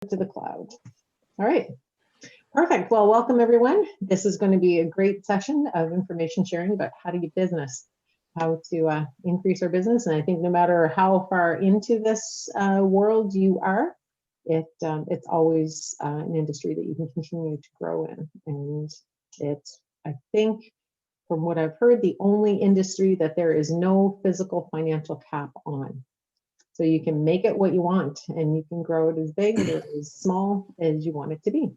to the cloud. All right, perfect. Well, welcome everyone. This is going to be a great session of information sharing about how to get business, how to increase our business. And I think no matter how far into this world you are, it's always an industry that you can continue to grow in. And it's, I think, from what I've heard, the only industry that there is no physical financial cap on. So you can make it what you want and you can grow it as big or as small as you want it to be.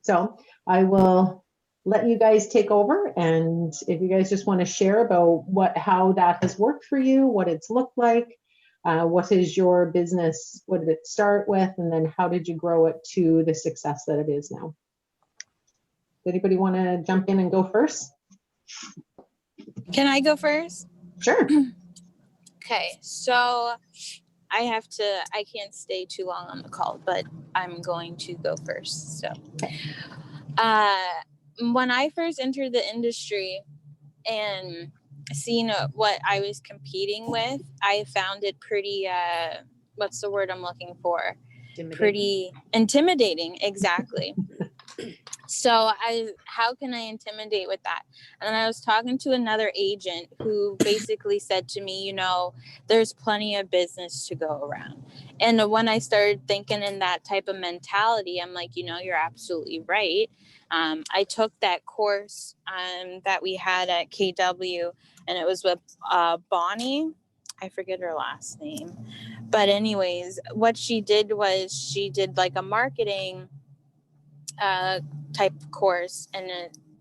So I will let you guys take over. And if you guys just want to share about how that has worked for you, what it's looked like, what is your business, what did it start with, and then how did you grow it to the success that it is now? Does anybody want to jump in and go first? Can I go first? Sure. Okay, so I can't stay too long on the call, but I'm going to go first. So, when I first entered the industry and seeing what I was competing with, I found it pretty, what's the word I'm looking for? Pretty intimidating. Exactly. So how can I intimidate with that? And I was talking to another agent who basically said to me, there's plenty of business to go around. And when I started thinking in that type of mentality, I'm like, you're absolutely right. I took that course that we had at KW, and it was with Bonnie. I forget her last name. But anyways, what she did was she did like a marketing type course, and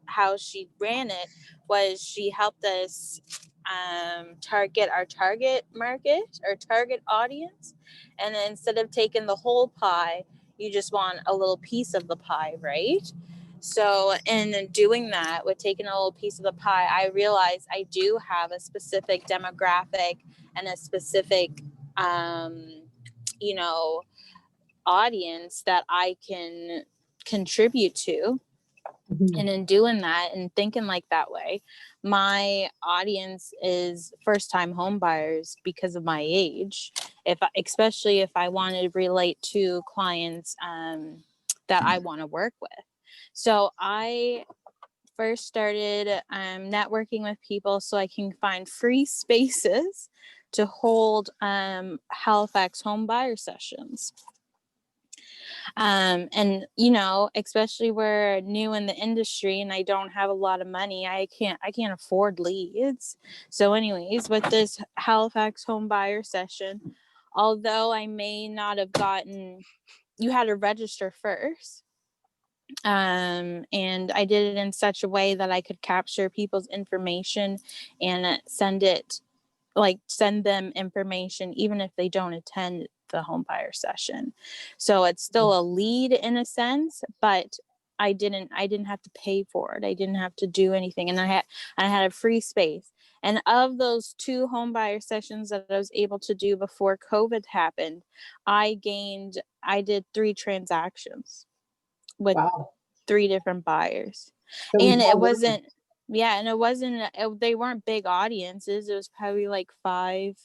how she ran it was she helped us target our target market or target audience, and then instead of taking the whole pie, you just want a little piece of the pie, right? So in doing that, with taking a little piece of the pie, I realized I do have a specific demographic and a specific audience that I can contribute to. Mm-hmm. And in doing that and thinking like that way, my audience is first-time home buyers because of my age. Especially if I want to relate to clients that I want to work with. So I first started networking with people so I can find free spaces to hold Halifax home buyer sessions. And especially we're new in the industry and I don't have a lot of money, I can't afford leads. So anyways, with this Halifax home buyer session, although I may not have you had to register first, and I did it in such a way that I could capture people's information and send them information even if they don't attend the home buyer session. So it's still a lead in a sense, but I didn't have to pay for it. I didn't have to do anything, and I had a free space. And of those 2 home buyer sessions that I was able to do before COVID happened, I did 3 transactions with 3 different buyers. So and it wasn't they weren't big audiences. It was probably like 7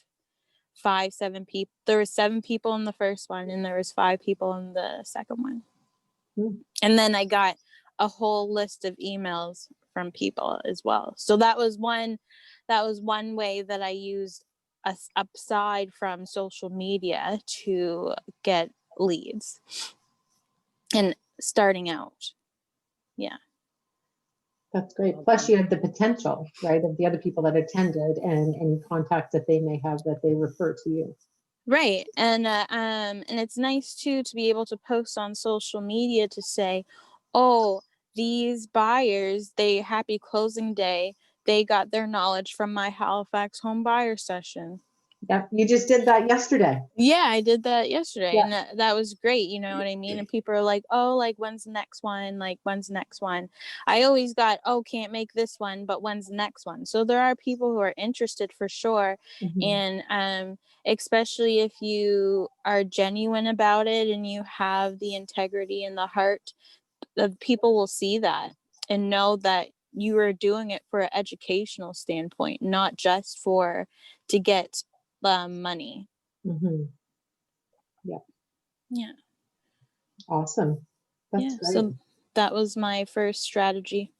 people. There were 7 people in the first one, and there was 5 people in the second one. Mm-hmm. And then I got a whole list of emails from people as well. So that was one way that I used aside from social media to get leads and starting out. Yeah. That's great. Plus you have the potential, right, of the other people that attended and any contacts that they may have that they refer to you. Right. And it's nice too to be able to post on social media to say, oh, these buyers, happy closing day. They got their knowledge from my Halifax home buyer session. Yeah, you just did that yesterday. Yeah, I did that yesterday. Yeah. And that was great. You know what I mean? And people are like, oh, like, when's the next one? Like, when's the next one? I always got, oh, can't make this one, but when's the next one? So there are people who are interested for sure. Mm-hmm. And especially if you are genuine about it and you have the integrity and the heart, the people will see that and know that you are doing it for an educational standpoint, not just to get money. Mm-hmm. Yeah. Yeah. Awesome. That's Yeah, great. so that was my first strategy.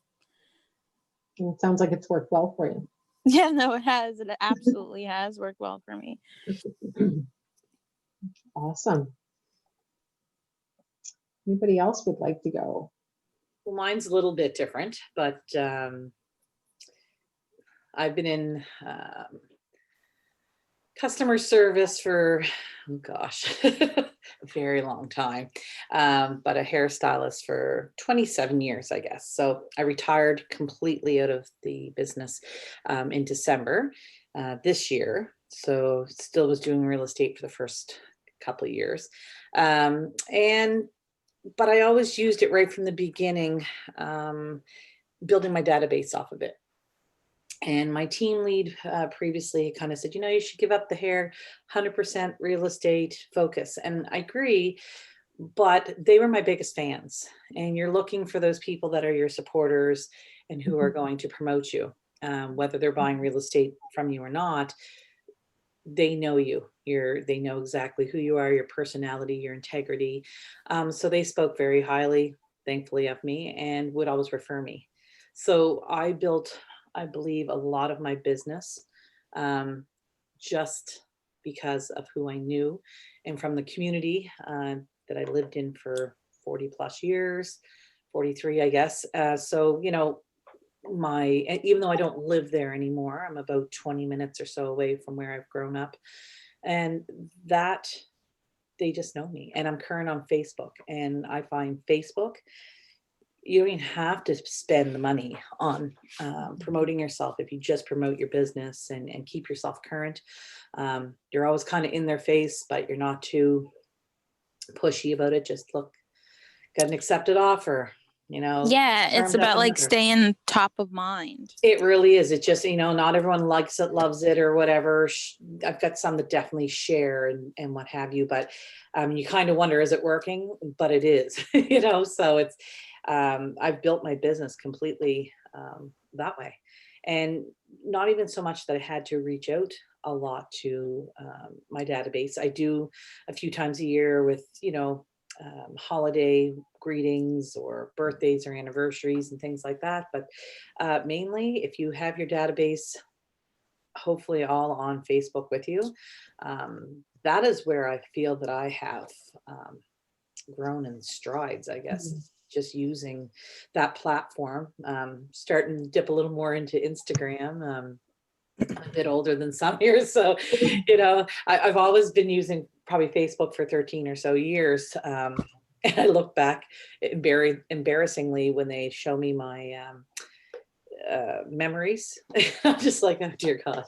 And it sounds like it's worked well for you. Yeah, no, it has. It absolutely has worked well for me. Awesome. Anybody else would like to go? Well, mine's a little bit different, but I've been in customer service for, oh gosh, a very long time, but a hairstylist for 27 years, I guess. So I retired completely out of the business in December this year. So still was doing real estate for the first couple of years. But I always used it right from the beginning, building my database off of it. And my team lead previously kind of said, you know, you should give up the hair, 100% real estate focus. And I agree, but they were my biggest fans. And you're looking for those people that are your supporters and who are going to promote you, whether they're buying real estate from you or not. They know you. They know exactly who you are, your personality, your integrity. So they spoke very highly, thankfully, of me and would always refer me. So I built, I believe, a lot of my business just because of who I knew and from the community that I lived in for 40 plus years, 43, I guess. So, you know, even though I don't live there anymore, I'm about 20 minutes or so away from where I've grown up. And that they just know me. And I'm current on Facebook. And I find Facebook, you don't even have to spend the money on promoting yourself if you just promote your business and keep yourself current. You're always kind of in their face, but you're not too pushy about it. Just look, got an accepted offer, you know. Yeah, it's firmed up about like another. staying top of mind. It really is. It just, you know, not everyone likes it, loves it, or whatever. I've got some that definitely share and what have you, but you kind of wonder, is it working? But it is, you know, so it's, I've built my business completely that way. And not even so much that I had to reach out a lot to my database. I do a few times a year with, you know, holiday greetings or birthdays or anniversaries and things like that. But mainly, if you have your database, hopefully all on Facebook with you, that is where I feel that I have grown in strides, I guess. Just using that platform, starting to dip a little more into Instagram. I'm a bit older than some here, so you know, I've always been using probably Facebook for 13 or so years. And I look back embarrassingly when they show me my memories. I'm just like, oh dear God.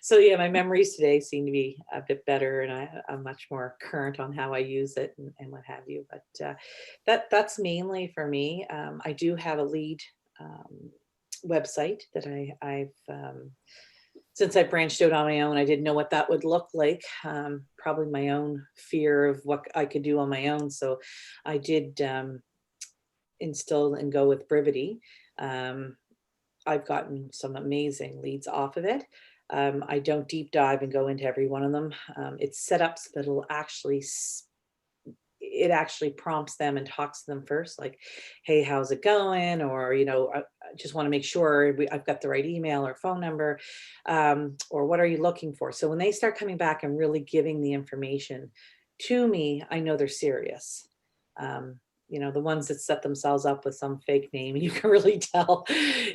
So yeah, my memories today seem to be a bit better, and I'm much more current on how I use it and what have you. But that's mainly for me. I do have a lead website that I've since I branched out on my own. I didn't know what that would look like. Probably my own fear of what I could do on my own. So I did instill and go with Brivity. I've gotten some amazing leads off of it. I don't deep dive and go into every one of them. It's set up so that it actually prompts them and talks to them first, like, hey, how's it going? Or, you know, I just want to make sure I've got the right email or phone number, or what are you looking for? So when they start coming back and really giving the information to me, I know they're serious. You know, the ones that set themselves up with some fake name, you can really tell,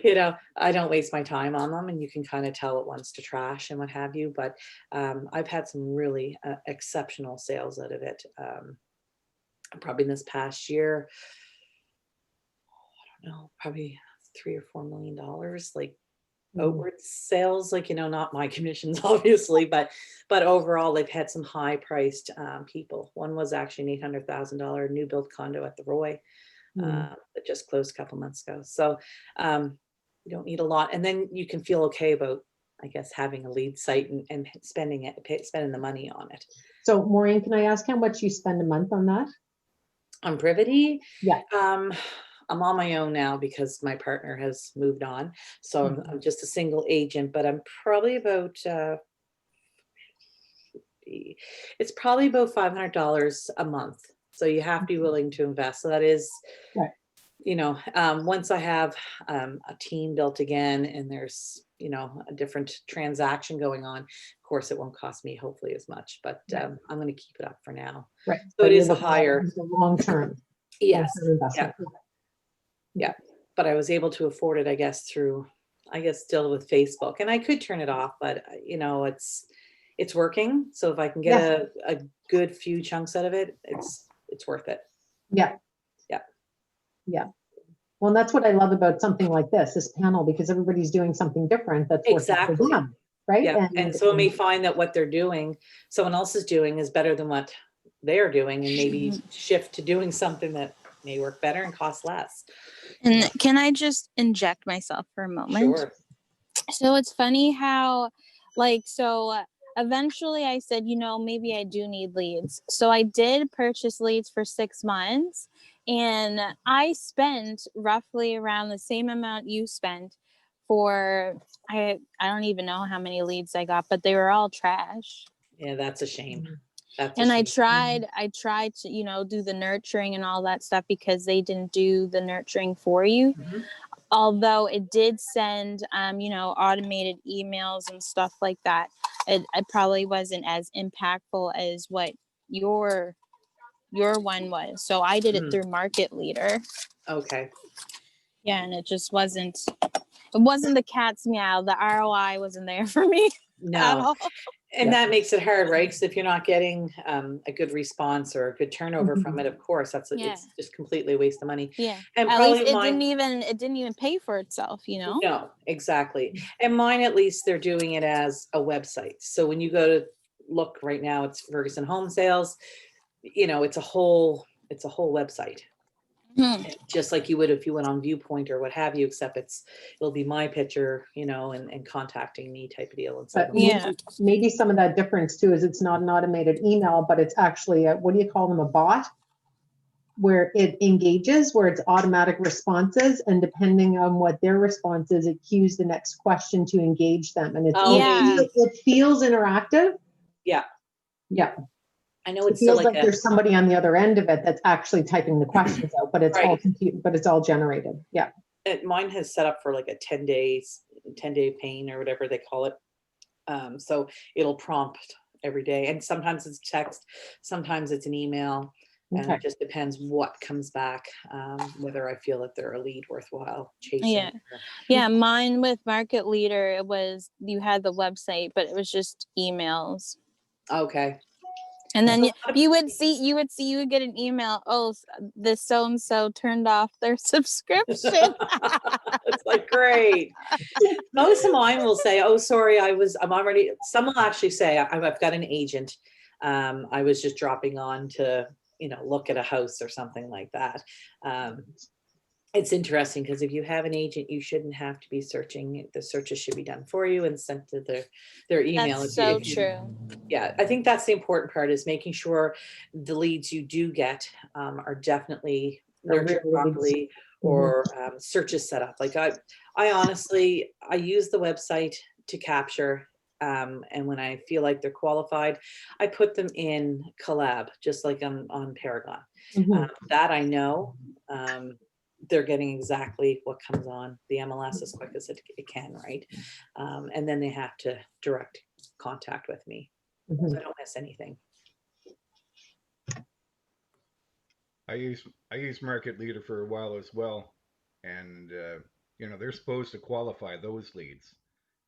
you know, I don't waste my time on them, and you can kind of tell what ones to trash and what have you. But I've had some really exceptional sales out of it. Probably in this past year, I don't know, probably $3 or $4 million, like outward sales, like, you know, not my commissions, obviously, but overall, they've had some high priced people. One was actually an $800,000 new build condo at the Roy that just closed a couple months ago. So you don't need a lot. And then you can feel okay about, I guess, having a lead site and spending the money on it. So Maureen, can I ask how much you spend a month on that? On Brivity? Yeah. I'm on my own now because my partner has moved on. So I'm just a single agent, but I'm probably about, it's probably about $500 a month So you have to be willing to invest. So that is, Right. Once I have a team built again and there's, a different transaction going on, of course, it won't cost me hopefully as much, but Right. I'm going to keep it up for now. Right. So it you're is a looking at it higher, as a long-term. yes. long-term investment. But I was able to afford it, I guess, through, still with Facebook, and I could turn it off, but it's working. So if I can get a good few chunks out of it, it's worth it. Yeah. Yeah. Yeah. Well, and that's what I love about something like this panel, because everybody's doing something different that's working for Exactly. them, right? Yeah. And someone may find that what they're doing, someone else is doing is better than what they're doing, and maybe shift to doing something that may work better and cost less. And can I just inject myself for a moment? Sure. So it's funny how, eventually I said, maybe I do need leads. So I did purchase leads for 6 months, and I spent roughly around the same amount you spent for, I don't even know how many leads I got, but they were all trash. Yeah, that's a shame. And I tried to, do the nurturing and all that stuff, because they didn't do the nurturing for you. Mm-hmm. Although it did send, automated emails and stuff like that. It probably wasn't as impactful as what your one was. So I did it through Market Leader. Okay. Yeah, and it just wasn't the cat's meow. The ROI wasn't there for me at all. And that makes it hard, right? Because if you're not getting a good response or a good turnover from it, of course, it's just completely a waste of money. Yeah. And at least it didn't even pay for itself, No, exactly. And mine, at least they're doing it as a website. So when you go to look right now, it's Ferguson Home Sales, it's a whole website. Just like you would if you went on Viewpoint or what have you, except it'll be my picture, and contacting me type of deal. And so maybe some of that difference too is it's not an automated email, but it's actually what do you call them, a bot, where it engages, where it's automatic responses, and depending on what their response is, it cues the next question to engage them, and it feels interactive. Yeah. I know it feels like there's somebody on the other end of it that's actually typing the questions out, but it's all computer, but it's all generated. Yeah. Mine has set up for like a 10-day pane or whatever they call it. So it'll prompt every day, and sometimes it's text, sometimes it's an email, and it just depends what comes back, whether I feel that they're a lead worthwhile chasing. Yeah. Mine with Market Leader, it was, you had the website, but it was just emails. Okay. And then you would get an email, oh, this so-and-so turned off their subscription. It's like, great. Most of mine will say, oh, sorry, some will actually say, I've got an agent. I was just dropping on to, look at a house or something like that. It's interesting because if you have an agent, you shouldn't have to be searching. The searches should be done for you and sent to their email. That's so true. Yeah, I think that's the important part, is making sure the leads you do get are definitely nurtured properly, or searches set up. Like I honestly, I use the website to capture. And when I feel like they're qualified, I put them in Collab, just like on Paragon. That I know. They're getting exactly what comes on the MLS as quick as it can, right? And then they have to direct contact with me, so I don't miss anything. I use Market Leader for a while as well, and they're supposed to qualify those leads,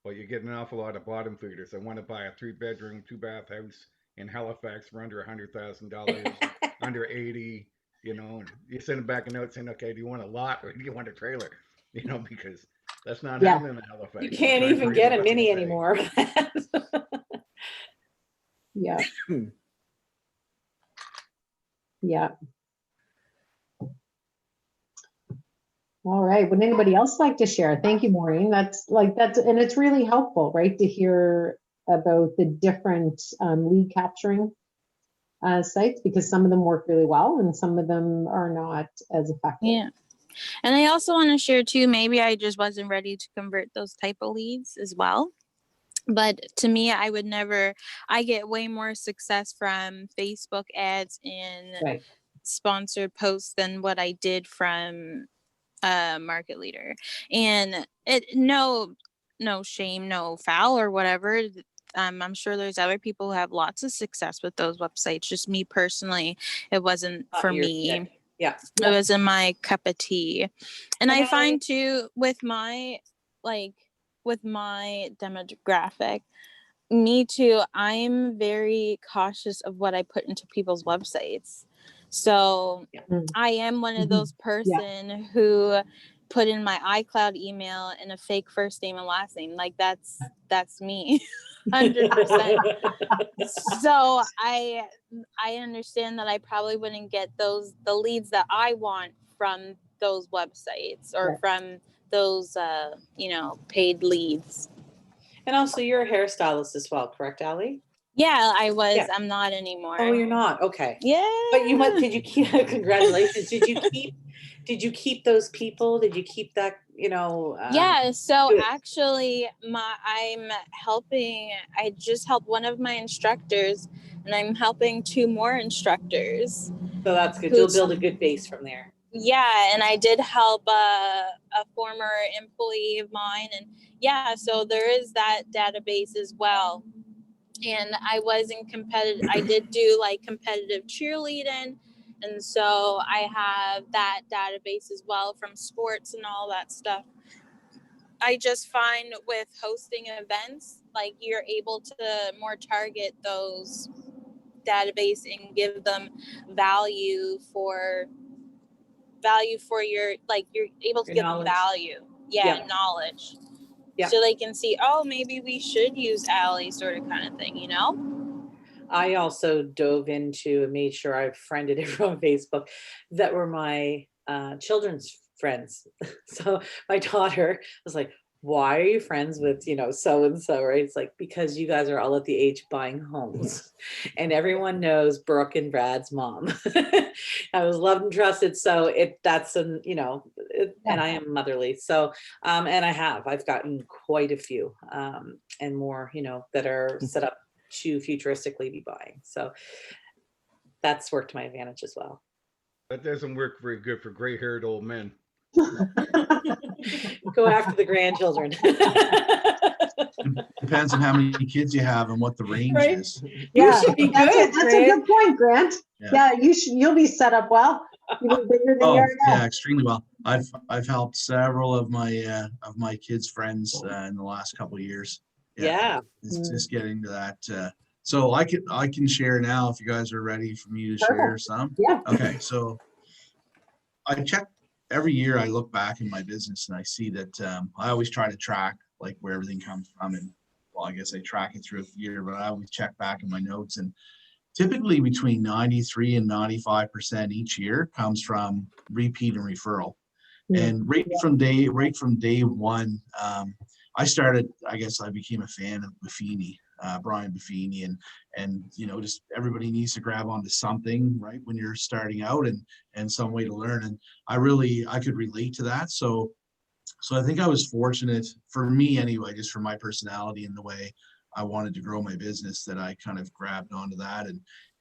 but you get an awful lot of bottom feeders. I want to buy a 3-bedroom, 2-bath house in Halifax for under $100,000, under 80. And you send them back a note saying, okay, do you want a lot or do you want a trailer? Because that's not happening in Halifax. You can't even get a mini anymore. Yeah. Yeah. All right. Would anybody else like to share? Thank you, Maureen. And it's really helpful, right, to hear about the different lead capturing sites, because some of them work really well and some of them are not as effective. Yeah. And I also want to share too, maybe I just wasn't ready to convert those type of leads as well. But to me, I get way more success from Facebook ads and sponsored posts than what I did from Market Leader. And it no shame, no foul or whatever. I'm sure there's other people who have lots of success with those websites. Just me personally, it wasn't Not for your me. thing. Yeah. It wasn't my cup of tea. And I And find too with my demographic, me too, I'm very cautious of what I put into people's websites. So Mm. I am one of Mhm. those person who put in my iCloud email and a fake first name and last name. Like that's me. 100%. So I understand that I probably wouldn't get the leads that I want from those websites or Right. from those paid leads. And also you're a hairstylist as well, correct, Allie? Yeah, I was. Yeah. I'm not anymore. Oh, you're not. Okay. Yeah. But did you keep congratulations. Did you keep those people? Did you keep that, Yeah, so good. actually I just helped one of my instructors and I'm helping 2 more instructors. So that's good. Who- You'll build a good base from there. Yeah, and I did help a former employee of mine, and yeah, so there is that database as well. And I did do like competitive cheerleading, and so I have that database as well from sports and all that stuff. I just find with hosting events, like you're able to more target those database and give them value for your, like you're able to Your give them knowledge. value. Yeah. Knowledge. Yeah. So they can see, oh, maybe we should use Allie, sort of kind of thing, you know? I also dove into and made sure I friended everyone on Facebook that were my children's friends. So my daughter was like, why are you friends with, so and so, right? It's like, because you guys are all at the age buying homes and everyone knows Brooke and Brad's mom. I was loved and trusted. So and I am motherly. So, and I've gotten quite a few and more, that are set up to futuristically be buying. So that's worked to my advantage as well. That doesn't work very good for gray-haired old men. Go after the grandchildren. Depends on how many kids you have and what the range Right? is. You should be that's good, a Grant. good point, Grant. Yeah. Yeah, you'll be set up well. Even bigger than you Oh are now. yeah, extremely well. I've helped several of my kids' friends in the last couple of years. Yeah. It's just getting to that. So I can share now if you guys are ready for me to share some. Yeah. Okay, so I check every year. I look back in my business and I see that I always try to track like where everything comes from, and well, I guess I track it through the year, but I always check back in my notes, and typically between 93 and 95% each year comes from repeat and referral. And right from day one, I guess I became a fan of Buffini, Brian Buffini, and just everybody needs to grab onto something, right, when you're starting out and some way to learn. And I could relate to that. So I think I was fortunate, for me anyway, just for my personality and the way I wanted to grow my business, that I kind of grabbed onto that.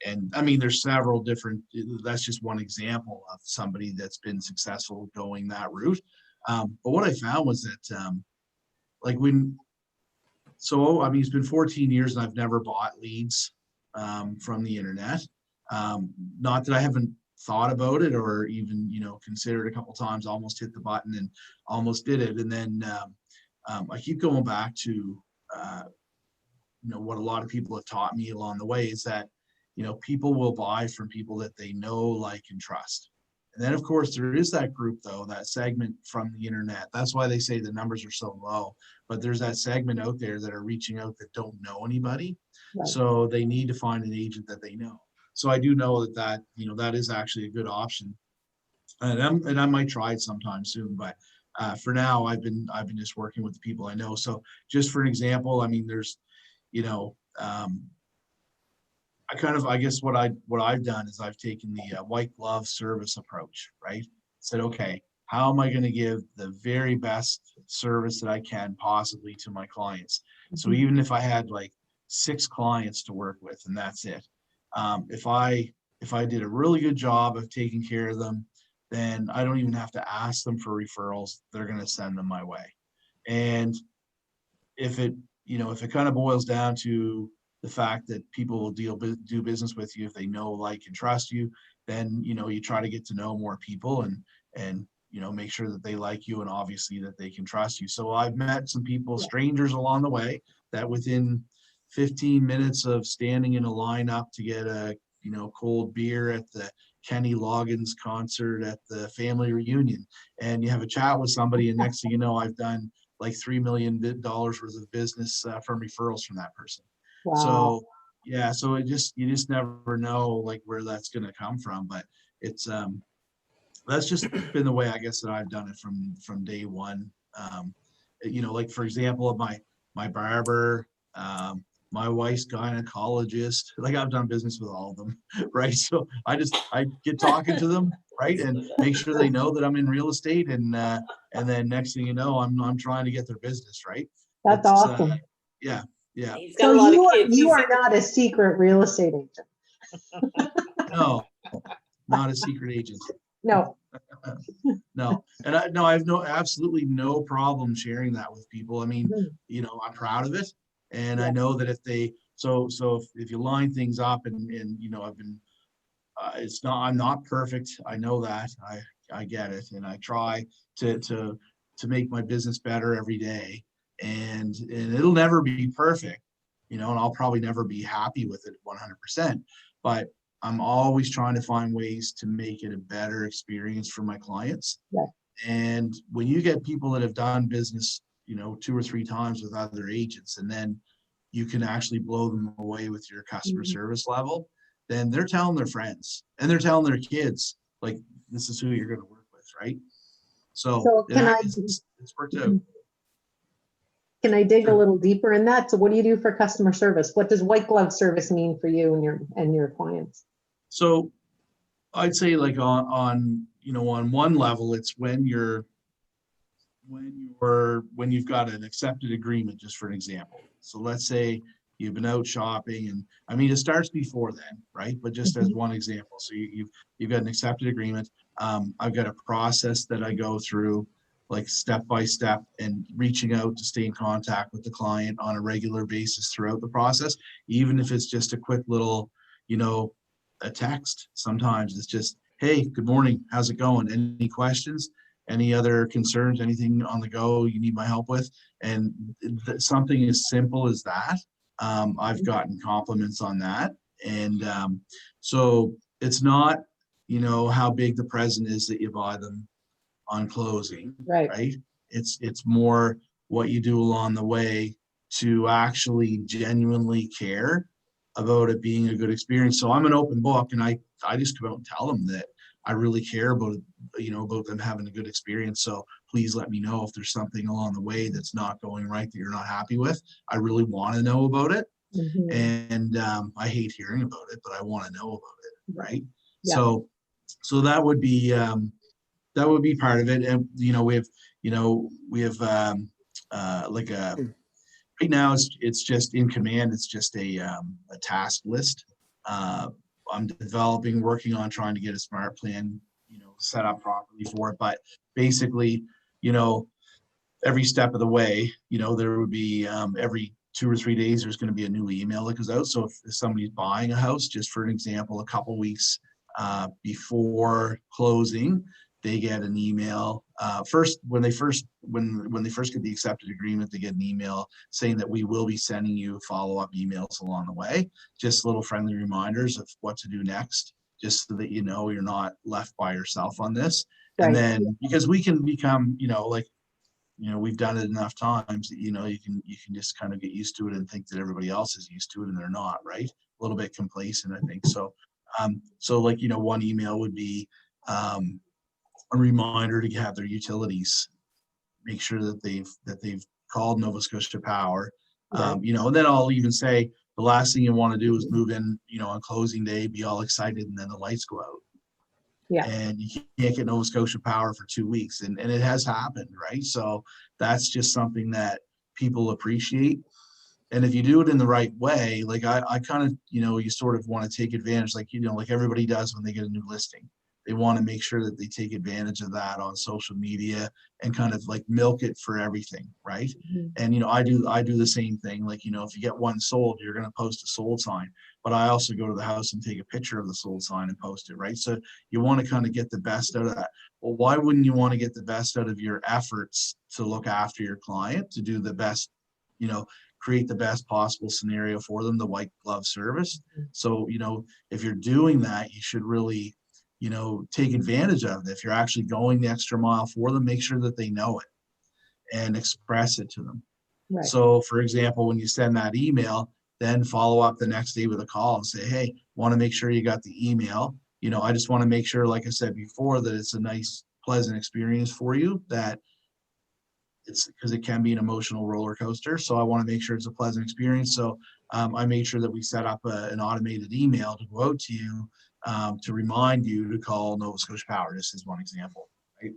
And I mean, there's several different, that's just one example of somebody that's been successful going that route. But what I found was that it's been 14 years and I've never bought leads from the internet. Not that I haven't thought about it or even, considered a couple times, almost hit the button and almost did it. And then I keep going back to, what a lot of people have taught me along the way is that, people will buy from people that they know, like, and trust. And then, of course, there is that group, though, that segment from the internet. That's why they say the numbers are so low. But there's that segment out there that are reaching out that don't know anybody. Right. So they need to find an agent that they know. So I do know that that is actually a good option. And I might try it sometime soon. But for now, I've been just working with the people I know. So just for an example, I mean, there's, I guess what I've done is I've taken the white glove service approach, right? Said, okay, how am I going to give the very best service that I can possibly to my clients? So even if I had like 6 clients to work with and that's it, if I if I did a really good job of taking care of them, then I don't even have to ask them for referrals. They're going to send them my way. And if it, if it kind of boils down to the fact that people will do business with you if they know, like, and trust you, then, you try to get to know more people and, make sure that they like you and obviously that they can trust you. So I've met some people, strangers along the way, that within 15 minutes of standing in a lineup to get a, cold beer at the Kenny Loggins concert at the family reunion, and you have a chat with somebody, and next thing you know, I've done like $3 million worth of business from referrals from that person. Wow. So yeah, so you just never know like where that's going to come from, but it's that's just been the way, I guess, that I've done it from day one. Like, for example, my barber, my wife's gynecologist, like, I've done business with all of them, right? So I get talking to them, right, and make sure they know that I'm in real estate, and then next thing you know, I'm trying to get their business, right? That's awesome. Yeah. He's got So a lot of kids. you are not a secret real estate agent. No, not a secret agent. No. No, and I have absolutely no problem sharing that with people. I mean, I'm proud of it, and I know that if they, so if you line things up and I've been, I'm not perfect. I know that. I get it, and I try to make my business better every day, and it'll never be perfect, and I'll probably never be happy with it 100%, but I'm always trying to find ways to make it a better experience for my clients. Yeah. And when you get people that have done business, 2 or 3 times with other agents, and then you can actually blow them away with your customer service level, then they're telling their friends and they're telling their kids, like, this is who you're going to work with, right? So it's worked out. Can I dig a little deeper in that? So what do you do for customer service? What does white glove service mean for you and your clients? So I'd say, like, on one level, it's when you've got an accepted agreement, just for an example. So let's say you've been out shopping, and I mean, it starts before then, right? But just as one example, so you've got an accepted agreement. I've got a process that I go through, like, step by step, and reaching out to stay in contact with the client on a regular basis throughout the process, even if it's just a quick little, a text. Sometimes it's just, hey, good morning, how's it going? Any questions? Any other concerns? Anything on the go you need my help with? And something as simple as that. I've gotten compliments on that. And so it's not, how big the present is that you buy them on closing, right? It's more what you do along the way to actually genuinely care about it being a good experience. So I'm an open book, and I just go out and tell them that I really care about it, about them having a good experience. So please let me know if there's something along the way that's not going right, that you're not happy with. I really want to know about it. And I hate hearing about it, but I want to know about it, right? Yeah. So that would be part of it. And we have like a, right now it's just in command. It's just a task list. I'm working on trying to get a smart plan, set up properly for it. But basically, every step of the way, there would be every 2 or 3 days, there's going to be a new email that goes out. So if somebody's buying a house, just for an example, a couple weeks before closing, they get an email. When they first get the accepted agreement, they get an email saying that we will be sending you follow-up emails along the way, just little friendly reminders of what to do next, just so that you're not left by yourself on this. Right. And then, because we can become, we've done it enough times that, you can just kind of get used to it and think that everybody else is used to it, and they're not, right? A little bit complacent, I think. So, like, one email would be, a reminder to have their utilities, make sure that they've called Nova Scotia Power. Right. And then I'll even say the last thing you want to do is move in, on closing day, be all excited, and then the lights go out. Yeah. And you can't get Nova Scotia Power for 2 weeks. And it has happened, right? So that's just something that people appreciate. And if you do it in the right way, like I kind of, you sort of want to take advantage, like, like everybody does when they get a new listing. They want to make sure that they take advantage of that on social media and kind of like milk it for everything, right? Mhm. And I do the same thing. Like, if you get one sold, you're going to post a sold sign. But I also go to the house and take a picture of the sold sign and post it, right? So you want to kind of get the best out of that. Well, why wouldn't you want to get the best out of your efforts to look after your client, to do the best, create the best possible scenario for them, the white glove service? Mhm. So, if you're doing that, you should really, take advantage of it. If you're actually going the extra mile for them, make sure that they know it and express it to them. Right. So, for example, when you send that email, then follow up the next day with a call and say, hey, want to make sure you got the email. I just want to make sure, like I said before, that it's a nice, pleasant experience for you, that it's because it can be an emotional roller coaster. So I want to make sure it's a pleasant experience. So I made sure that we set up an automated email to go out to you to remind you to call Nova Scotia Power. This is one example, right?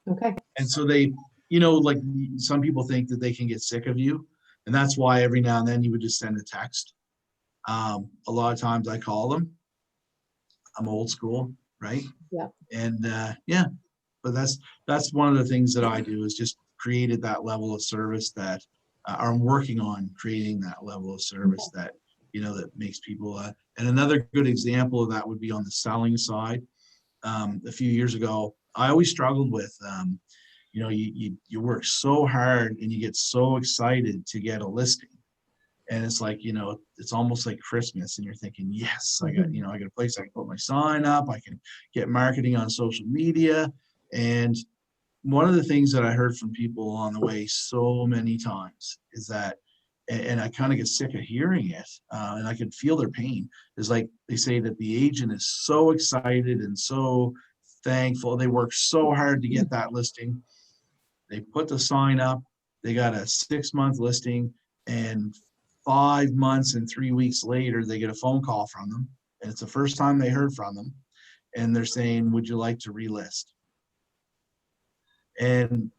Okay. And so they, like some people think that they can get sick of you. And that's why every now and then you would just send a text. A lot of times I call them. I'm old school, right? Yeah. And yeah, but that's one of the things that I do, is just created that level of service that I'm working on creating that level of service that, that makes people, and another good example of that would be on the selling side. A few years ago, I always struggled with, you work so hard and you get so excited to get a listing. And it's like, it's almost like Christmas and you're thinking, yes, I got a place I can put my sign up. I can get marketing on social media. And one of the things that I heard from people along the way so many times is that, and I kind of get sick of hearing it, and I can feel their pain, is like they say that the agent is so excited and so thankful. They work so hard to get that listing. They put the sign up, they got a 6-month listing, and 5 months and 3 weeks later, they get a phone call from them. And it's the first time they heard from them. And they're saying, would you like to relist? And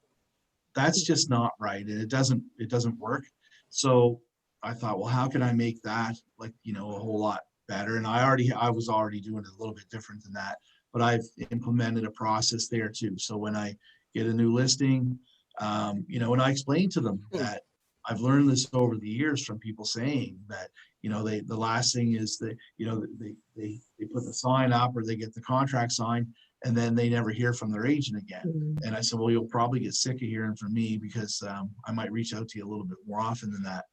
that's just not right. And it doesn't work. So I thought, well, how can I make that like, a whole lot better? And I was already doing it a little bit different than that, but I've implemented a process there too. So when I get a new listing, and I explain to them that I've learned this over the years from people saying that, the last thing is that, they put the sign up or they get the contract signed and then they never hear from their agent again. Mhm. And I said, well, you'll probably get sick of hearing from me because I might reach out to you a little bit more often than that.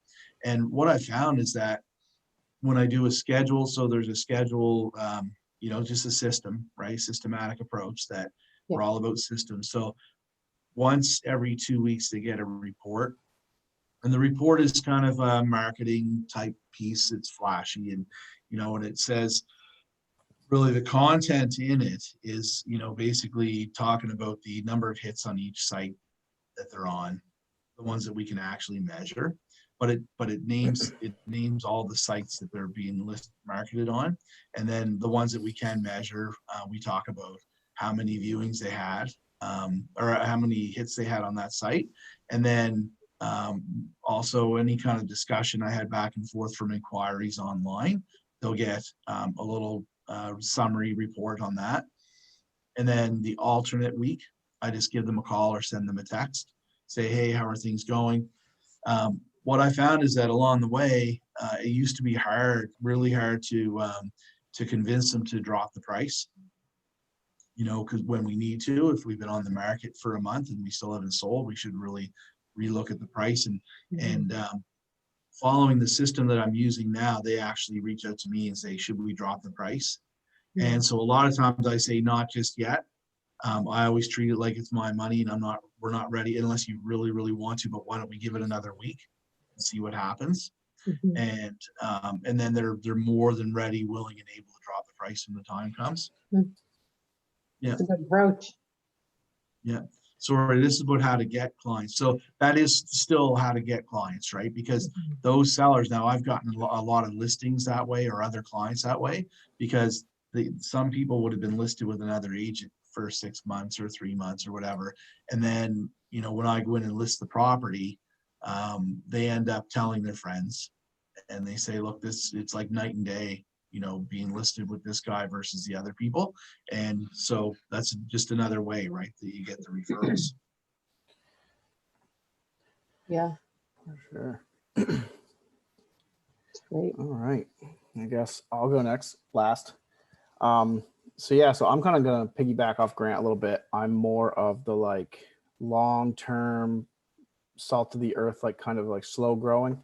And what I found is that when I do a schedule, so there's a schedule, just a system, right? Systematic approach that we're all about systems. So once every 2 weeks, they get a report. And the report is kind of a marketing type piece. It's flashy and, and it says, really the content in it is, basically talking about the number of hits on each site that they're on, the ones that we can actually measure. But it names all the sites that they're being marketed on. And then the ones that we can measure, we talk about how many viewings they had, or how many hits they had on that site. And then also any kind of discussion I had back and forth from inquiries online, they'll get a little summary report on that. And then the alternate week, I just give them a call or send them a text, say, hey, how are things going? What I found is that along the way, it used to be really hard to convince them to drop the price. Because when we need to, if we've been on the market for a month and we still haven't sold, we should really relook at the price. And following the system that I'm using now, they actually reach out to me and say, should we drop the price? And so a lot of times I say, not just yet. I always treat it like it's my money and we're not ready unless you really, really want to, but why don't we give it another week and see what happens? Mhm. And then they're more than ready, willing, and able to drop the price when the time comes. Yeah. It's a good approach. Yeah. So this is about how to get clients. So that is still how to get clients, right? Because those sellers, now I've gotten a lot of listings that way or other clients that way, because some people would have been listed with another agent for 6 months or 3 months or whatever. And then, when I go in and list the property, they end up telling their friends, and they say, look, it's like night and day, being listed with this guy versus the other people. And so that's just another way, right, that you get the referrals. Yeah, For sure. it's great. All right. I guess I'll go last. So I'm kind of going to piggyback off Grant a little bit. I'm more of the like long-term salt of the earth, like kind of like slow growing.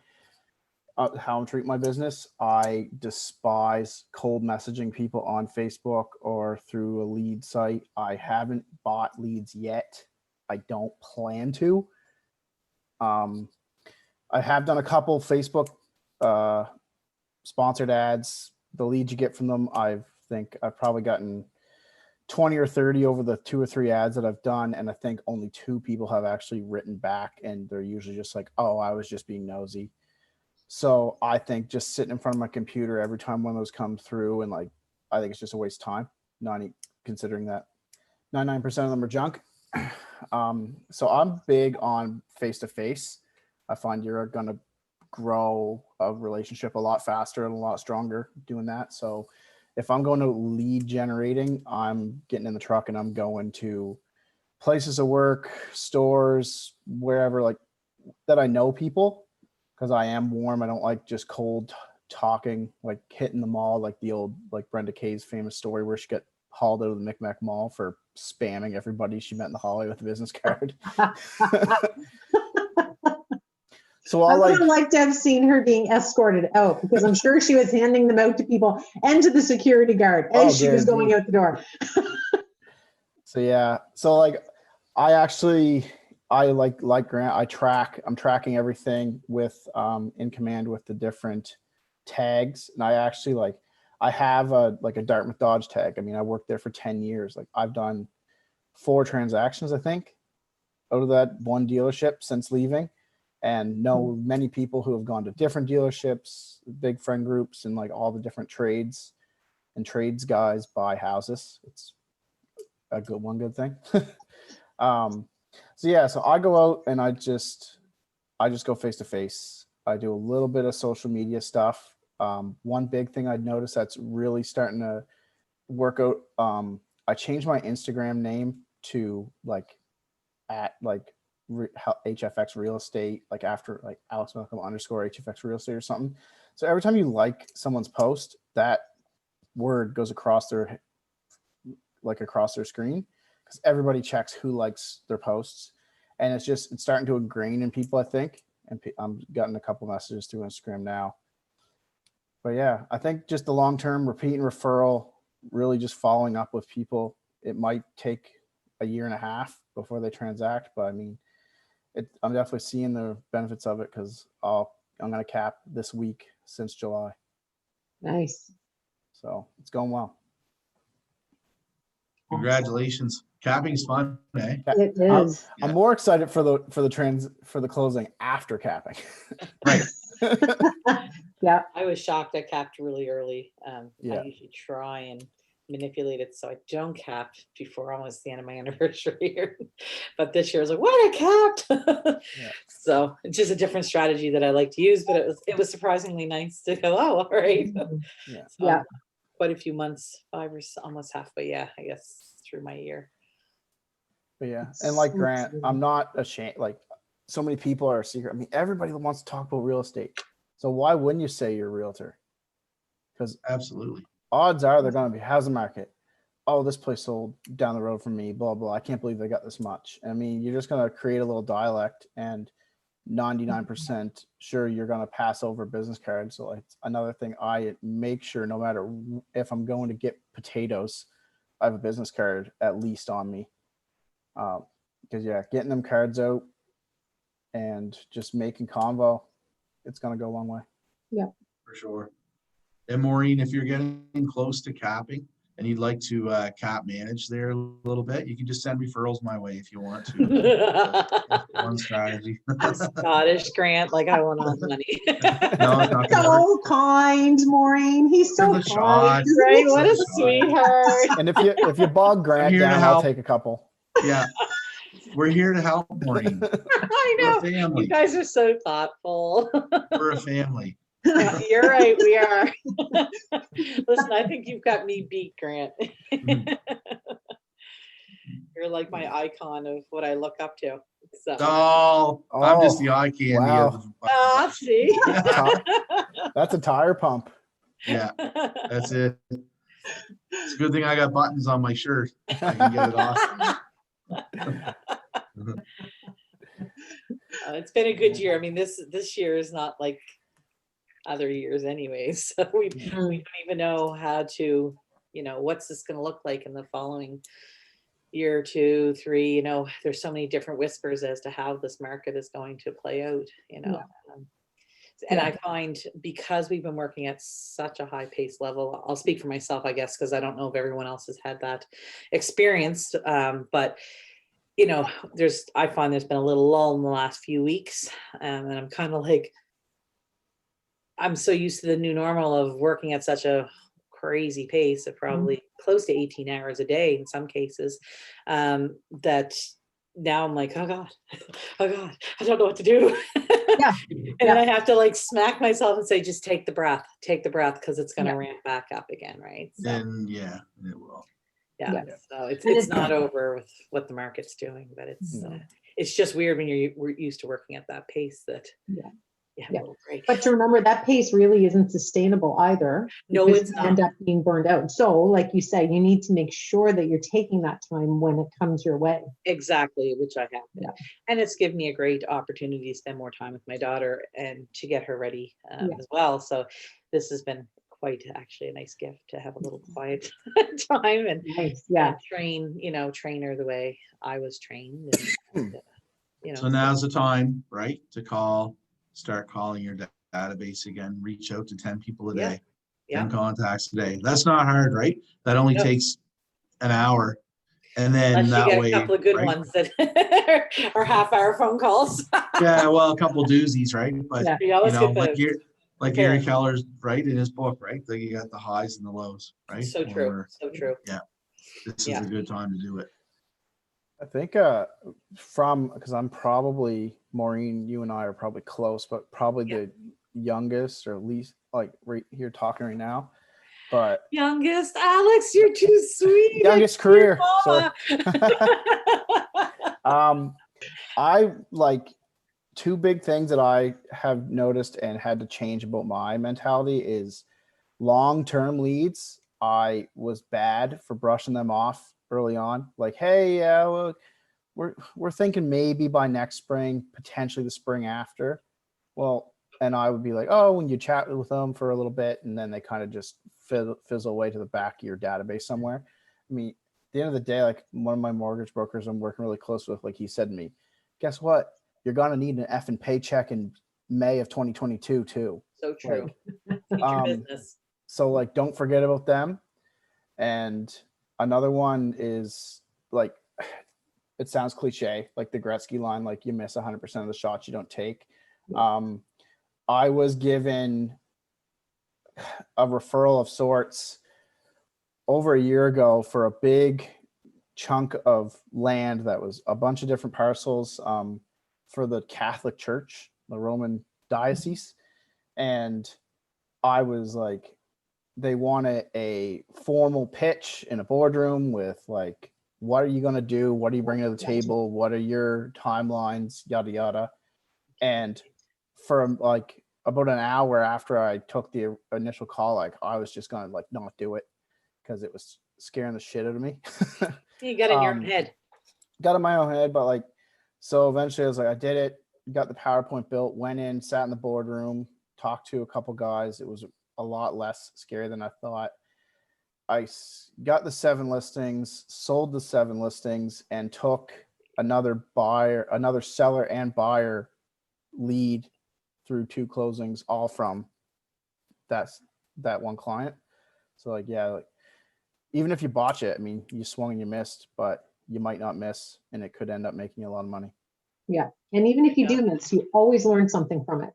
How I'm treating my business. I despise cold messaging people on Facebook or through a lead site. I haven't bought leads yet. I don't plan to. I have done a couple Facebook sponsored ads. The leads you get from them, I think I've probably gotten 20 or 30 over the 2 or 3 ads that I've done. And I think only 2 people have actually written back, and they're usually just like, oh, I was just being nosy. So I think just sitting in front of my computer every time one of those comes through, and like, I think it's just a waste of time, considering that 99% of them are junk. So I'm big on face-to-face. I find you're going to grow a relationship a lot faster and a lot stronger doing that. So if I'm going to lead generating, I'm getting in the truck and I'm going to places of work, stores, wherever, like that I know people, because I am warm. I don't like just cold talking, like hitting the mall, like the old, like Brenda Kay's famous story where she got hauled out of the Micmac Mall for spamming everybody she met in the hallway with a business card. So I I'll would like, have liked to have seen her being escorted out, because I'm sure she was handing them out to people and to the security guard as Oh, she was going guaranteed. out the door. so yeah. So like, I like Grant, I'm tracking everything with, in command with the different tags. And I actually I have a Dartmouth Dodge tag. I mean, I worked there for 10 years. Like I've done 4 transactions, I think, out of that one dealership since leaving, and know many people who have gone to different dealerships, big friend groups, and like all the different trades, and trades guys buy houses. It's a good thing. So I go out and I just go face to face. I do a little bit of social media stuff. One big thing I'd noticed that's really starting to work out. I changed my Instagram name to HFX Real Estate, like after like Alex Malcolm _ HFX Real Estate or something. So every time you like someone's post, that word goes across their screen, because everybody checks who likes their posts, and it's starting to ingrain in people, I think. And I'm getting a couple messages through Instagram now. But yeah, I think just the long-term repeat and referral, really just following up with people. It might take a year and a half before they transact, but I mean, I'm definitely seeing the benefits of it, because I'm going to cap this week since July. Nice. So it's going well. Congratulations. Capping's fun, eh? It is. I'm more excited for the closing after capping. Right. Yeah. I was shocked I capped really early. Yeah. I usually try and manipulate it so I don't cap before almost the end of my anniversary. But this year I was like, what, I capped? Yeah. So it's just a different strategy that I like to use, but it was surprisingly nice to go, oh, all right. Yeah. So Yeah. quite a few months, 5 or so, almost halfway, yeah, I guess through my year. But yeah, and like Grant, I'm not ashamed. Like, so many people are a secret. I mean, everybody wants to talk about real estate. So why wouldn't you say you're a realtor? Because Absolutely. odds are they're going to be, how's the market? Oh, this place sold down the road from me, blah, blah. I can't believe they got this much. I mean, you're just going to create a little dialect, and 99% sure you're going to pass over business cards. So it's another thing I make sure, no matter if I'm going to get potatoes, I have a business card at least on me. Because yeah, getting them cards out and just making convo, it's going to go a long way. For sure. And Maureen, if you're getting close to capping and you'd like to cap manage there a little bit, you can just send referrals my way if you want to. One strategy. Scottish Grant, like I want all the money. No, it's not gonna hurt. So kind, Maureen. He's so Give it a kind. shot. Right? What a It's a shot. sweetheart. And if you bog Grant here to down, I'll help. take a couple. Yeah. We're here to help, Maureen. I We're know. a You family. guys are so thoughtful. We're a family. Yeah, you're right. We are. Listen, I think you've got me beat, Grant. You're like my icon of what I look up to. So, Oh, I'm just the Oh, eye candy wow. of the see. That's a tire pump. Yeah, that's it. It's a good thing I got buttons on my shirt. I can get it off. It's been a good year. I mean, this year is not like other years anyways. So we don't even know how to, what's this going to look like in the following year, 2, 3. There's so many different whispers as to how this market is going to play out. And I find, because we've been working at such a high pace level, I'll speak for myself, I guess, because I don't know if everyone else has had that experience. But I find there's been a little lull in the last few weeks, and I'm kind of like, I'm so used to the new normal of working at such a crazy pace of probably close to 18 hours a day in some cases, that now I'm like, oh God, I don't know what to do. Yeah. And then I have to like smack myself and say, just take the breath, because it's going to ramp back up again, right? So, And yeah, it will. yeah. Yeah. So it's not over with what the market's doing, but it's just weird when we're used to working at that pace that you have a little break. But to remember, that pace really isn't sustainable either. No, because it's you not. end up being burned out. So like you say, you need to make sure that you're taking that time when it comes your way. Exactly, which I have been. Yeah. And it's given me a great opportunity to spend more time with my daughter and to get her ready Yeah. as well. So this has been quite actually a nice gift to have a little quiet time and, Nice. Yeah. and train her the way I was trained. And, So now's the time, right, to start calling your database again, reach out to 10 people a day, 10 contacts a day. That's not hard, right? That only takes an hour. And then unless that you get way, a couple of good right? ones that are half-hour phone calls. Yeah, well, a couple doozies, right? But Yeah. You always get like the Gary parent. Keller's right in his book, right? Like you got the highs and the lows, right? So true. So true. This Yeah. is a good time to do it. I think because I'm probably, Maureen, you and I are probably close, but probably the youngest, or at least like right here talking right now. But Youngest, Alex, you're too sweet. youngest career. Mama. I like two big things that I have noticed and had to change about my mentality is long-term leads. I was bad for brushing them off early on. Like, hey, yeah, well, we're thinking maybe by next spring, potentially the spring after. Well, and I would be like, oh, when you chat with them for a little bit, and then they kind of just fizzle away to the back of your database somewhere. I mean, at the end of the day, like one of my mortgage brokers I'm working really close with, like he said to me, guess what? You're gonna need an effing paycheck in May of 2022 too. So true. Like, Future business. so like, don't forget about them. And another one is like, it sounds cliche, like the Gretzky line, like you miss 100% of the shots you don't take. I was given a referral of sorts over a year ago for a big chunk of land that was a bunch of different parcels for the Catholic Church, the Roman diocese. And I was like, they wanted a formal pitch in a boardroom with like, what are you going to do? What are you bringing to the table? What are your timelines? Yada, yada. And for like about an hour after I took the initial call, like I was just going to like not do it because it was scaring the shit out of me. You got in your own head. Got in my own head, but like, so eventually I was like, I did it, got the PowerPoint built, went in, sat in the boardroom, talked to a couple guys. It was a lot less scary than I thought. I got the 7 listings, sold the 7 listings, and took another seller and buyer lead through 2 closings, all from that one client. So like, yeah, like even if you botch it, I mean, you swung and you missed, but you might not miss, and it could end up making you a lot of money. Yeah. And even if you do miss, you always learn something from it.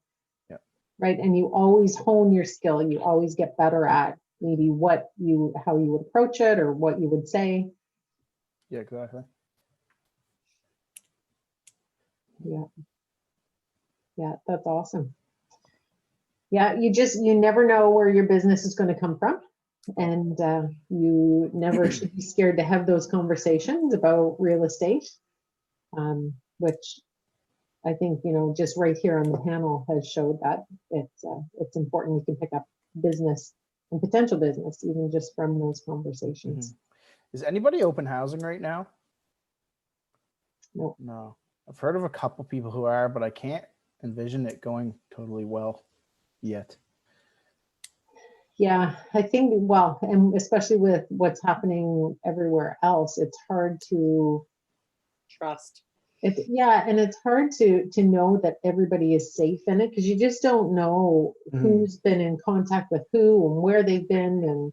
Yeah. Right. And you always hone your skill. You always get better at maybe how you would approach it or what you would say. Yeah, exactly. Yeah. Yeah, that's awesome. Yeah, you never know where your business is going to come from. And you never should be scared to have those conversations about real estate, which I think, just right here on the panel has showed that it's important. You can pick up business and potential business even just from those conversations. Is anybody open housing right now? Nope. No. I've heard of a couple people who are, but I can't envision it going totally well yet. Yeah, I think, well, and especially with what's happening everywhere else, it's hard to Trust. and it's hard to know that everybody is safe in it, because you just don't know who's been in contact with who and where they've been. And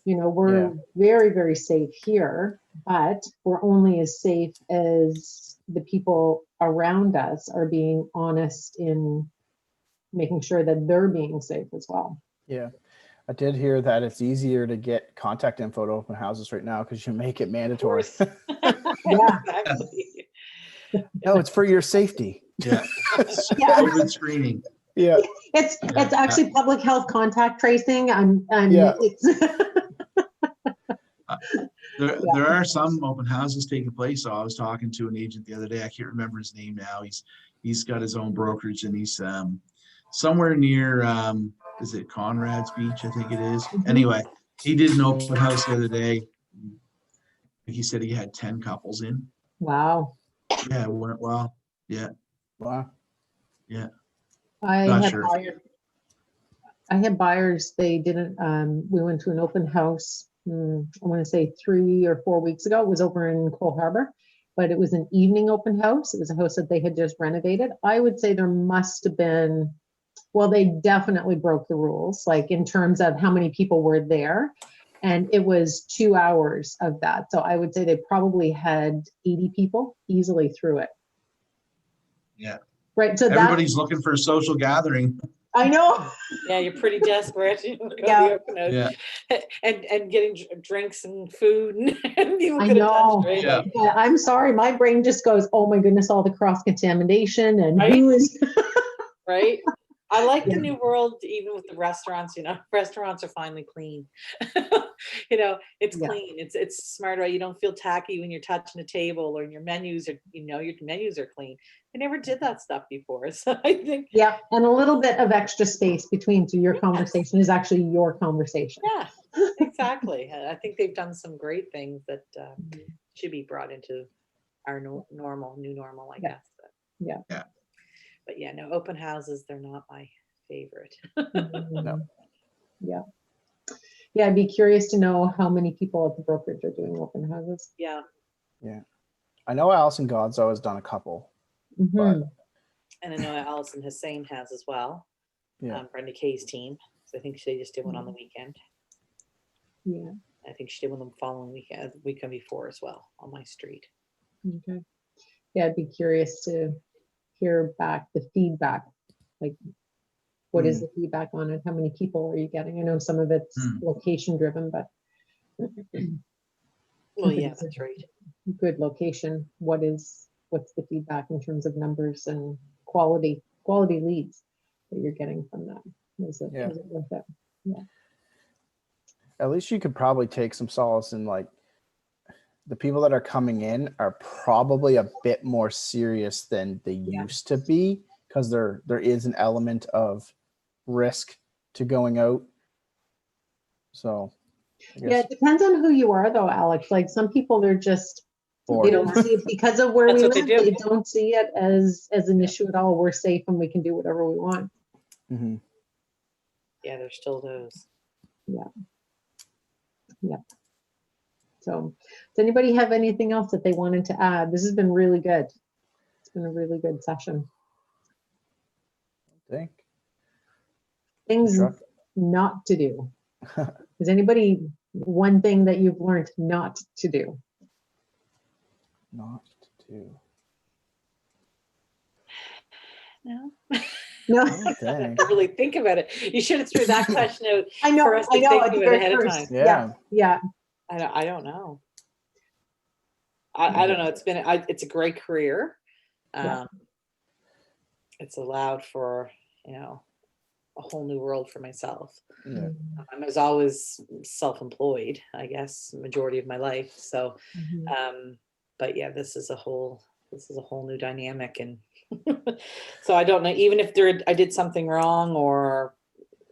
we're very, very safe here, but we're only as safe as the people around us are being honest in making sure that they're being safe as well. Yeah. I did hear that it's easier to get contact info to open houses right now because you make it mandatory. Yeah. Exactly. No, it's for your safety. Yeah. Yeah. COVID screening. Yeah. It's actually public health contact tracing. Yeah. There are some open houses taking place. So I was talking to an agent the other day. I can't remember his name now. He's got his own brokerage, and he's somewhere near is it Conrad's Beach? I think it is. Anyway, he did an open house the other day. He said he had 10 couples in. Wow. Yeah, it went well. Yeah. Wow. Yeah. I Not had sure. I had buyers. They didn't. We went to an open house. I want to say 3 or 4 weeks ago. It was over in Cole Harbor, but it was an evening open house. It was a house that they had just renovated. I would say there must have been. Well, they definitely broke the rules, like in terms of how many people were there. And it was 2 hours of that. So I would say they probably had 80 people easily through it. Yeah. Right. So everybody's looking for a social gathering. I know. Yeah, you're pretty desperate. Yeah. Yeah. And getting drinks and food. And you I get know. touch, right? Yeah. Yeah, I'm sorry. My brain just goes, oh my goodness, all the cross contamination and Right? who is. Right? I like Yeah. the new world, even with the restaurants, restaurants are finally clean. It's Yeah. clean. It's smarter. You don't feel tacky when you're touching a table, or your menus are, your menus are clean. They never did that stuff before. So I think, Yeah. And a little bit of extra space between. So your conversation is actually your conversation. yeah, exactly. I think they've done some great things that should be brought into our new normal, I Yeah. guess. But, Yeah. Yeah. But yeah, no, open houses, they're not my favorite. No. Yeah. Yeah. I'd be curious to know how many people at the brokerage are doing open houses. Yeah. Yeah. I know Allison Godzo has done a couple. Mhm. And I know Allison Hussein has as well. Yeah. Brenda Kay's team. So I think she just did one on the weekend. Yeah. I think she did one the following weekend, the weekend before as well, on my street. Okay. Yeah. I'd be curious to hear back the feedback. Like, what is the feedback on it? How many people are you getting? I know some of it's location driven, but Well, yeah, that's right. good location. What's the feedback in terms of numbers and quality leads that you're getting from that? Is it worth it? Yeah. At least you could probably take some solace in, like, the people that are coming in are probably a bit more serious than they used to be, because there is an element of risk to going out. So I guess It depends on who you are though, Alex. Like some people, they're just, bored. they don't see it because of where That's we what they live. do. They don't see it as an issue at all. We're safe and we can do whatever we want. Mhm. Yeah, there's still those. Yeah. So does anybody have anything else that they wanted to add? This has been really good. It's been a really good session. I think. Things Chuck? not to do. Is anybody one thing that you've learned not to do? Not to do. No. No, I don't I have think. to really think about it. You should have threw that question out. I know. For us to I know. think At the of it very ahead of first. time. Yeah. Yeah. I don't know. I don't know. It's a great career. Yeah. It's allowed for, a whole new world for myself. Yeah. I was always self-employed, I guess, majority of my life. So, Mhm. but yeah, this is a whole new dynamic. And so I don't know, even if I did something wrong or,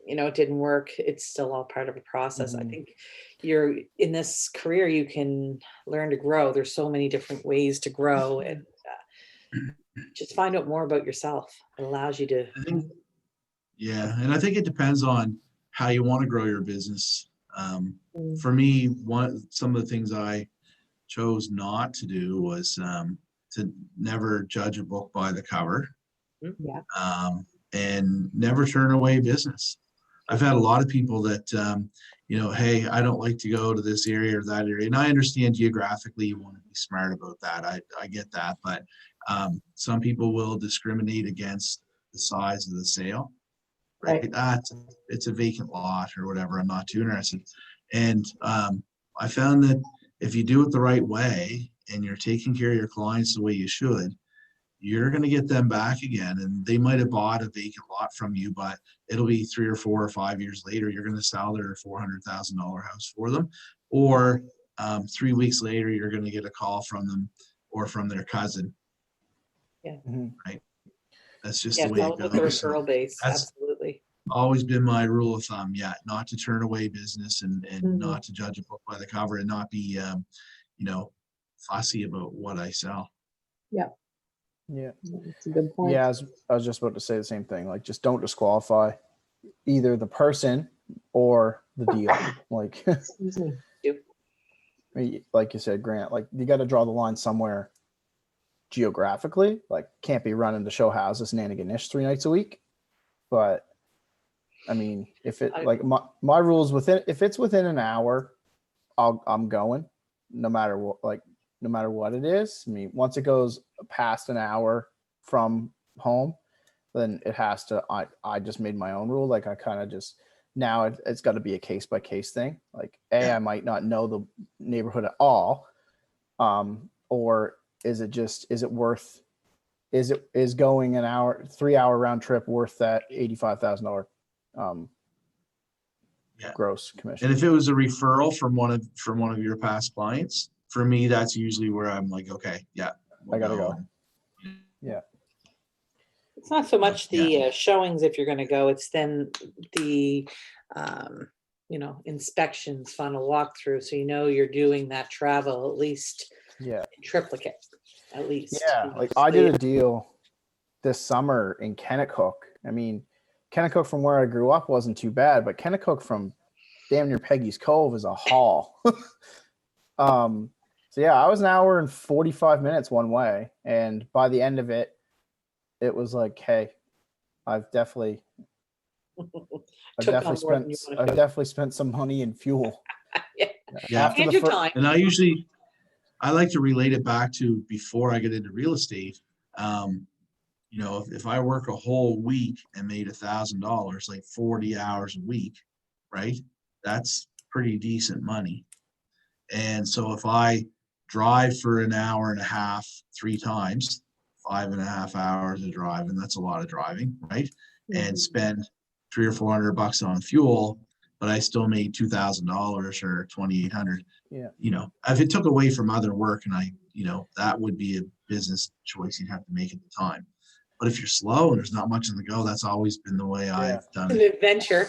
it didn't work, it's still all part of a process. I Mhm. think you're in this career, you can learn to grow. There's so many different ways to grow, and just find out more about yourself. It allows you to. I think, yeah, and I think it depends on how you want to grow your business. Mm. For me, some of the things I chose not to do was to never judge a book by the cover, Yeah. and never turn away business. I've had a lot of people that, hey, I don't like to go to this area or that area. And I understand geographically you want to be smart about that. I get that. But some people will discriminate against the size of the sale. Right. It's a vacant lot or whatever. I'm not too interested. And I found that if you do it the right way and you're taking care of your clients the way you should, you're going to get them back again. And they might have bought a vacant lot from you, but it'll be 3 or 4 or 5 years later, you're going to sell their $400,000 house for them. Or 3 weeks later, you're going to get a call from them or from their cousin. Yeah. Right. That's just Yeah, the way all it about the goes. So referral base. that's Absolutely. always been my rule of thumb. Yeah. Not to turn away business and Mhm. not to judge a book by the cover and not be, fussy about what I sell. Yeah. That's a good point. Yeah. I was just about to say the same thing. Like, just don't disqualify either the person or the deal. Like, Excuse me. like you said, Grant, like you got to draw the line somewhere geographically. Like, can't be running the show houses Nanniganish 3 nights a week. But I mean, if it like my rules if it's within an hour, I'm going no matter what it is. I mean, once it goes past an hour from home, then it has to, I just made my own rule. Like, I kind of just, now it's got to be a case by case thing. Like, I might not know the neighborhood at all. Or is going an hour, 3 hour round trip worth that $85,000 gross commission? And if it was a referral from one of your past clients, for me, that's usually where I'm like, okay, yeah, I gotta go. Yeah. It's not so much the showings if you're going to go, it's then the, inspections, final walkthrough. So, you're doing that travel at least in triplicate, at least. Yeah. Like, I did a deal this summer in Kennetcook. I mean, Kennetcook from where I grew up wasn't too bad, but Kennetcook from damn near Peggy's Cove is a haul. So yeah, I was an hour and 45 minutes one way. And by the end of it, it was like, hey, I've definitely spent some money in fuel. Yeah. And your time. And I like to relate it back to before I get into real estate. If I work a whole week and made $1,000, like 40 hours a week, right? That's pretty decent money. And so if I drive for an hour and a half, 3 times, 5.5 hours of driving, that's a lot of driving, right? Mhm. And spend $300 or $400 on fuel, but I still made $2,000 or $2,800. Yeah. If it took away from other work and that would be a business choice you'd have to make at the time. But if you're slow and there's not much on the go, that's always been the way I've done An it. adventure.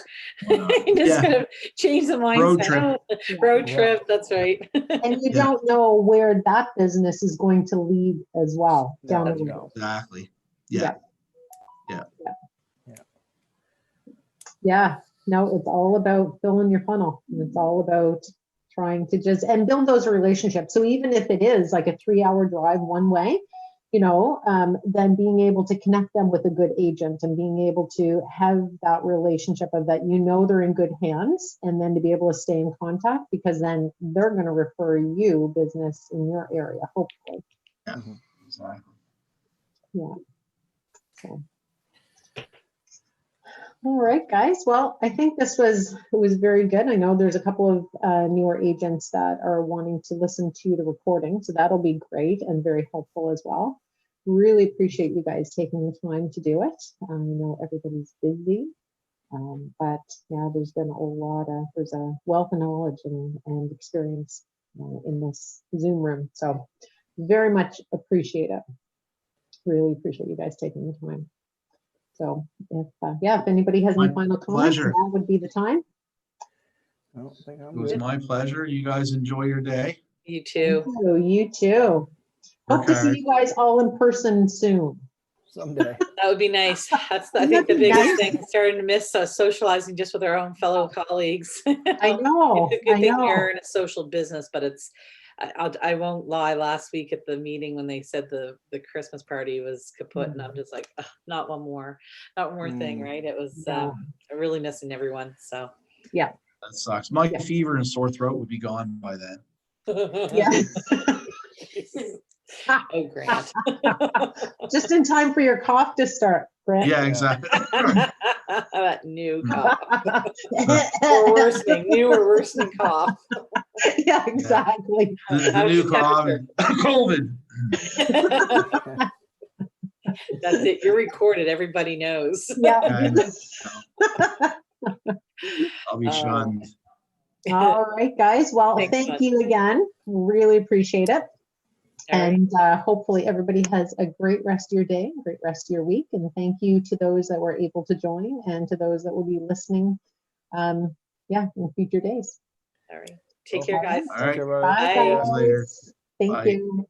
You just gotta change the mindset. Road trip. Road trip, that's right. And you don't know where that business is going to lead as well. No, down the that's road. go. Exactly. Yeah. Yeah. No, it's all about filling your funnel. It's all about trying to and build those relationships. So even if it is like a 3-hour drive one way, then being able to connect them with a good agent and being able to have that relationship of that, they're in good hands, and then to be able to stay in contact, because then they're going to refer you business in your area, hopefully. Yeah, exactly. Yeah. So. All right, guys. Well, I think it was very good. I know there's a couple of newer agents that are wanting to listen to the recording, so that'll be great and very helpful as well. really appreciate you guys taking the time to do it. I know everybody's busy, but yeah, there's been there's a wealth of knowledge and experience in this Zoom room. So very much appreciate it. Really appreciate you guys taking the time. So if anybody has any My final comments, pleasure. now would be the time. I don't think I'm It was good. my pleasure. You guys enjoy your day. You too. You too. Hope Work to see hard. you guys all in person soon. Someday. That would be nice. That's, I think, That'd the be biggest nice. thing, starting to miss socializing just with our own fellow colleagues. I know. It's a good I thing know. you're in a social business, but it's, I won't lie, last week at the meeting when they said the Christmas party was kaput, and I'm just like, "Ugh, not one more thing, right? It was No. really missing everyone. So Yeah. That sucks. My Yeah. fever and sore throat would be gone by then. Yeah. Oh, Grant. Just in time for your cough to start, Grant. Yeah, exactly. That new cough. Or worsening, new or worsening cough. Yeah, exactly. The How's new your temperature? COVID. That's it. You're recorded. Everybody knows. Yeah. I know. I'll be Oh. shunned. All right, guys. Well, Thanks thank much. you again. Really appreciate it. All right. And hopefully everybody has a great rest of your day, great rest of your week. And thank you to those that were able to join and to those that will be listening, in future days. All right. Take care, guys. All right. Okay, bye. Bye, Bye. guys. Later. Thank Bye. you.